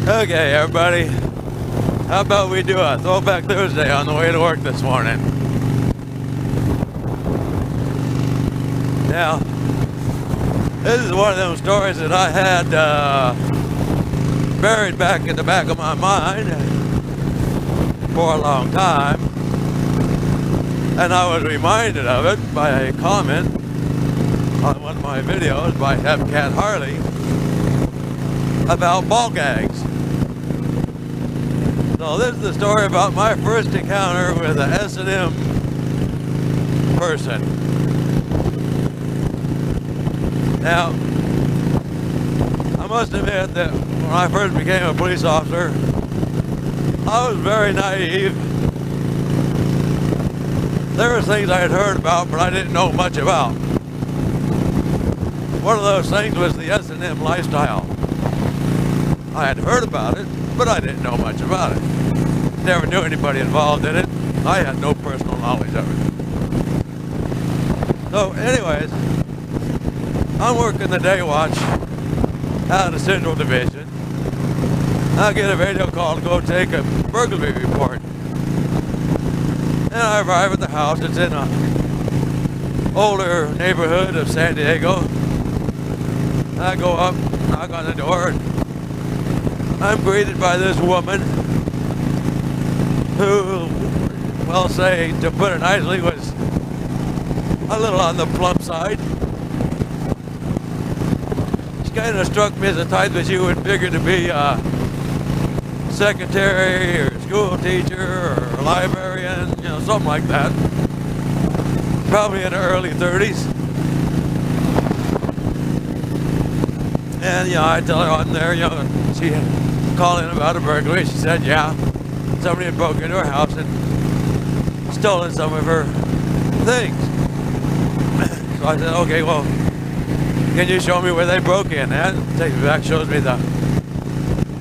Okay, everybody. How about we do a Throwback Thursday on the way to work this morning? Now, this is one of them stories that I had buried back in the back of my mind for a long time. And I was reminded of it by a comment on one of my videos by Hepcat Harley about ball gags. So this is the story about my first encounter with an S&M person. Now, I must admit that when I first became a police officer, I was very naive. There were things I had heard about, but I didn't know much about. One of those things was the S&M lifestyle. I had heard about it, but I didn't know much about it. Never knew anybody involved in it. I had no personal knowledge of it. So anyways, I'm working the day watch out of the Central Division. I get a radio call to go take a burglary report. And I arrive at the house. It's in an older neighborhood of San Diego. I go up, knock on the door, and I'm greeted by this woman who, well, say, to put it nicely, was a little on the plump side. She kind of struck me as a type that you would figure to be a secretary or school teacher or a librarian, you know, something like that. Probably in her early 30s. And, you know, I tell her I'm there, you know, she called in about a burglary. She said, yeah, somebody had broken into her house and stolen some of her things. So I said, okay, well, can you show me where they broke in? And takes me back, shows me the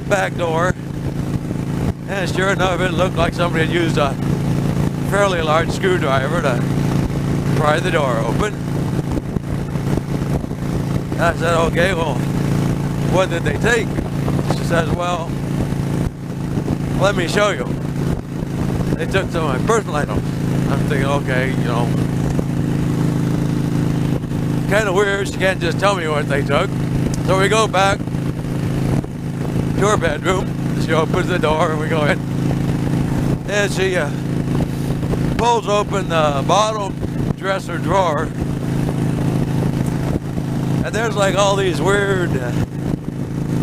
back door. And sure enough, it looked like somebody had used a fairly large screwdriver to pry the door open. And I said, okay, well, what did they take? She says, well, let me show you. They took some of my personal items. I'm thinking, okay, you know, kind of weird. She can't just tell me what they took. So we go back to her bedroom. She opens the door and we go in. And she pulls open the bottom dresser drawer. And there's like all these weird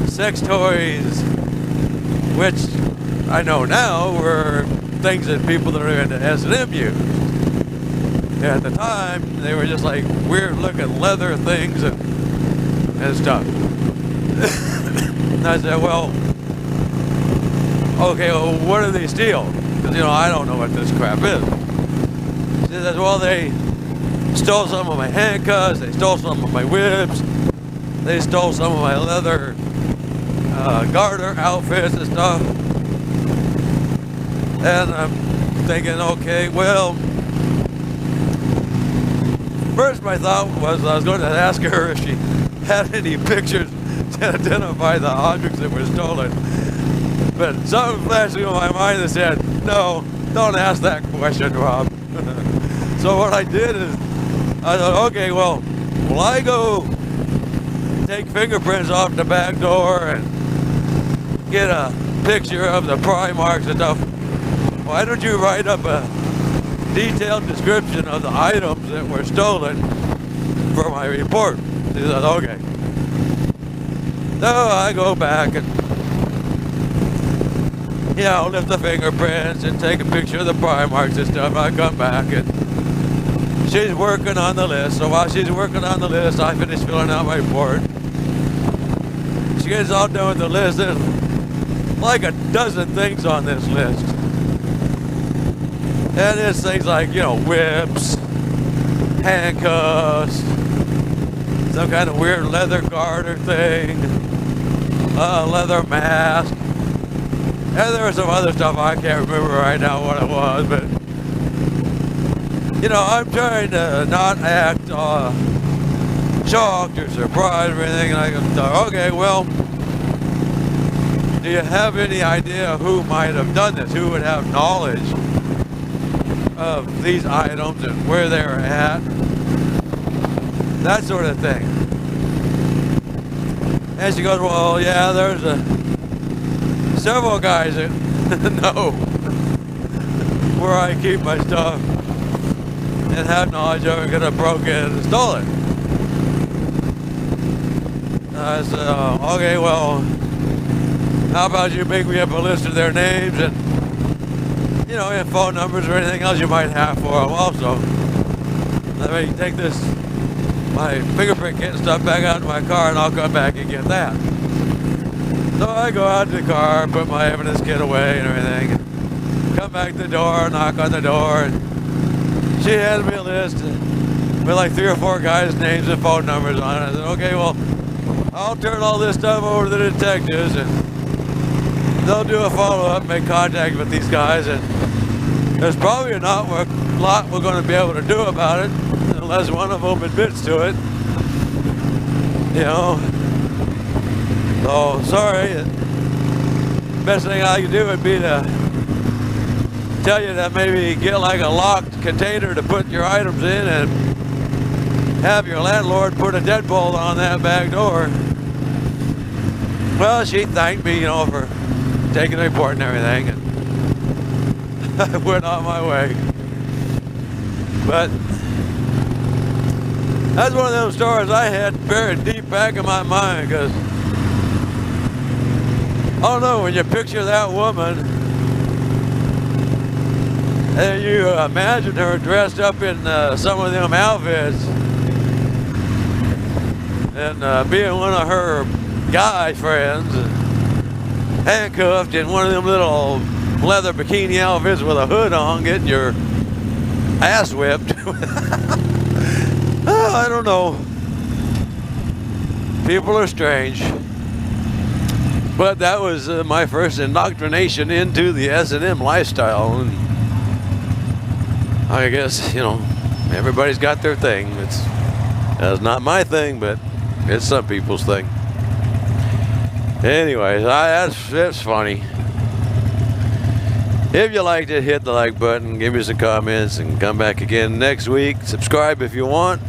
sex toys, which I know now were things that people that are into S&M used. At the time, they were just like weird looking leather things and stuff. And I said, well, okay, well, what did they steal? Because, you know, I don't know what this crap is. She says, well, they stole some of my handcuffs, they stole some of my whips, they stole some of my leather garter outfits and stuff. And I'm thinking, okay, well, first my thought was I was going to ask her if she had any pictures to identify the objects that were stolen. But something flashed through my mind that said, no, don't ask that question, Rob. So what I did is, I thought, okay, well, will I go take fingerprints off the back door and get a picture of the pry marks and stuff? Why don't you write up a detailed description of the items that were stolen for my report? She said, okay. So I go back and, you know, lift the fingerprints and take a picture of the pry marks and stuff. I come back and she's working on the list. So while she's working on the list, I finish filling out my report. She gets all done with the list. There's like a dozen things on this list. And it's things like, you know, whips, handcuffs, some kind of weird leather garter thing, a leather mask. And there was some other stuff I can't remember right now what it was, but you know, I'm trying to not act shocked or surprised or anything. And I thought, okay, well, Do you have any idea who might have done this? Who would have knowledge of these items and where they were at? That sort of thing. And she goes, well, yeah, there's several guys that know where I keep my stuff and have knowledge of it, could have broken and stolen. I said, okay, well, how about you make me up a list of their names and, you know, and phone numbers or anything else you might have for them also. Let me take my fingerprint kit and stuff back out to my car, and I'll come back and get that. So I go out to the car, put my evidence kit away and everything, and come back to the door, knock on the door, and she hands me a list with like 3 or 4 guys' names and phone numbers on it. I said, okay, well, I'll turn all this stuff over to the detectives, and they'll do a follow-up, make contact with these guys, and there's probably not a lot we're going to be able to do about it unless one of them admits to it. You know. So, sorry. The best thing I could do would be to tell you that maybe get like a locked container to put your items in and have your landlord put a deadbolt on that back door. Well, she thanked me, you know, for taking the report and everything, and I went on my way. But that's one of those stories I had buried deep back in my mind, because I don't know, when you picture that woman and you imagine her dressed up in some of them outfits and being one of her guy friends, handcuffed in one of them little leather bikini outfits with a hood on, getting your ass whipped. Oh, I don't know. People are strange. But that was my first indoctrination into the S&M lifestyle. And I guess, you know, everybody's got their thing. That's not my thing, but it's some people's thing. Anyways, that's funny. If you liked it, hit the like button, give me some comments, and come back again next week. Subscribe if you want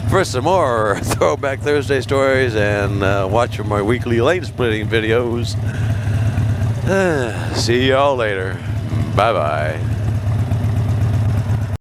for some more Throwback Thursday stories, and watch for my weekly lane splitting videos. See y'all later. Bye-bye.